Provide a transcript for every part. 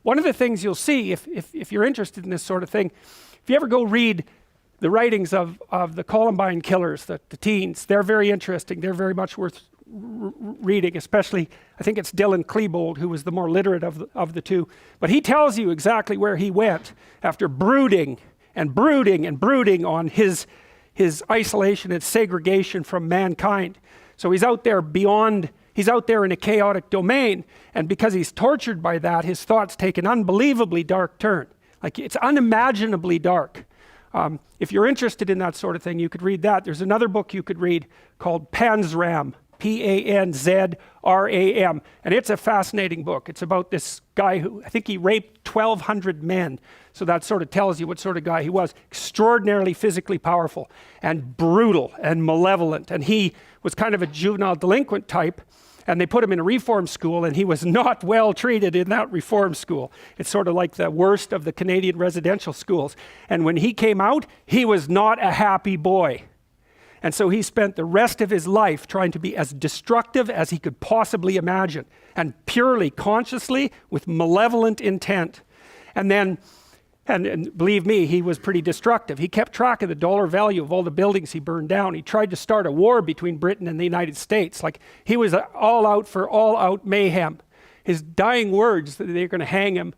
one of the things you'll see if you're interested in this sort of thing, if you ever go read the writings of the Columbine killers, the teens, they're very interesting. They're very much worth reading, especially, I think it's Dylan Klebold, who was the more literate of the two. But he tells you exactly where he went after brooding and brooding and brooding on his isolation and segregation from mankind. So he's out there he's out there in a chaotic domain, and because he's tortured by that, his thoughts take an unbelievably dark turn. Like, it's unimaginably dark. If you're interested in that sort of thing, you could read that. There's another book you could read called Panzram, Panzram, and it's a fascinating book. It's about this guy who, I think he raped 1,200 men. So that sort of tells you what sort of guy he was. Extraordinarily physically powerful and brutal and malevolent. And he was kind of a juvenile delinquent type, and they put him in a reform school, and he was not well treated in that reform school. It's sort of like the worst of the Canadian residential schools. And when he came out, he was not a happy boy. And so he spent the rest of his life trying to be as destructive as he could possibly imagine, and purely, consciously, with malevolent intent. And then, and believe me, he was pretty destructive. He kept track of the dollar value of all the buildings he burned down. He tried to start a war between Britain and the United States. Like, he was all out for all-out mayhem. His dying words that they're going to hang him,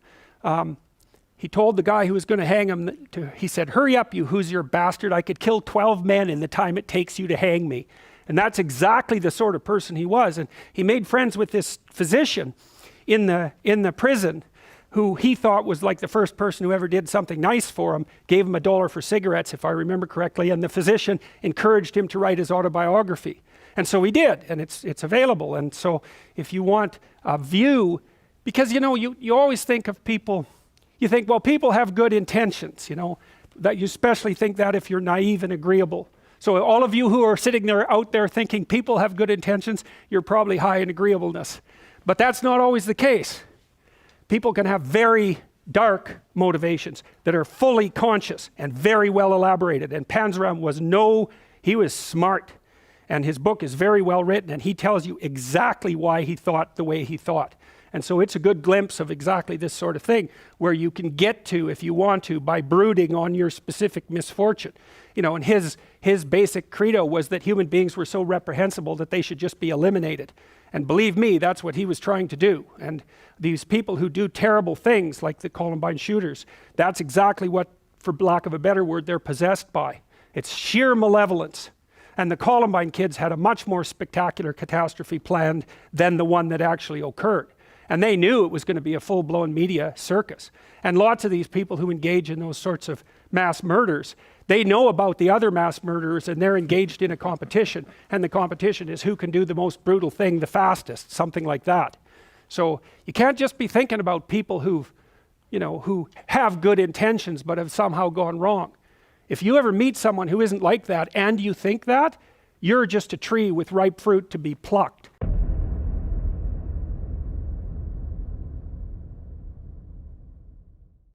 he told the guy who was going to hang him, he said, "Hurry up, you Hoosier bastard. I could kill 12 men in the time it takes you to hang me." And that's exactly the sort of person he was. And he made friends with this physician in the prison, who he thought was like the first person who ever did something nice for him, gave him $1 for cigarettes, if I remember correctly, and the physician encouraged him to write his autobiography. And so he did, and it's available. And so if you want a view, because you always think of people, you think, well, people have good intentions, that you especially think that if you're naive and agreeable. So all of you who are sitting there out there thinking people have good intentions, you're probably high in agreeableness. But that's not always the case. People can have very dark motivations that are fully conscious and very well elaborated. And Panzram he was smart. And his book is very well written, and he tells you exactly why he thought the way he thought. And so it's a good glimpse of exactly this sort of thing, where you can get to, if you want to, by brooding on your specific misfortune. And his basic credo was that human beings were so reprehensible that they should just be eliminated. And believe me, that's what he was trying to do. And these people who do terrible things, like the Columbine shooters, that's exactly what, for lack of a better word, they're possessed by. It's sheer malevolence. And the Columbine kids had a much more spectacular catastrophe planned than the one that actually occurred. And they knew it was going to be a full-blown media circus. And lots of these people who engage in those sorts of mass murders, they know about the other mass murderers, and they're engaged in a competition. And the competition is who can do the most brutal thing the fastest, something like that. So you can't just be thinking about people who have good intentions but have somehow gone wrong. If you ever meet someone who isn't like that and you think that, you're just a tree with ripe fruit to be plucked.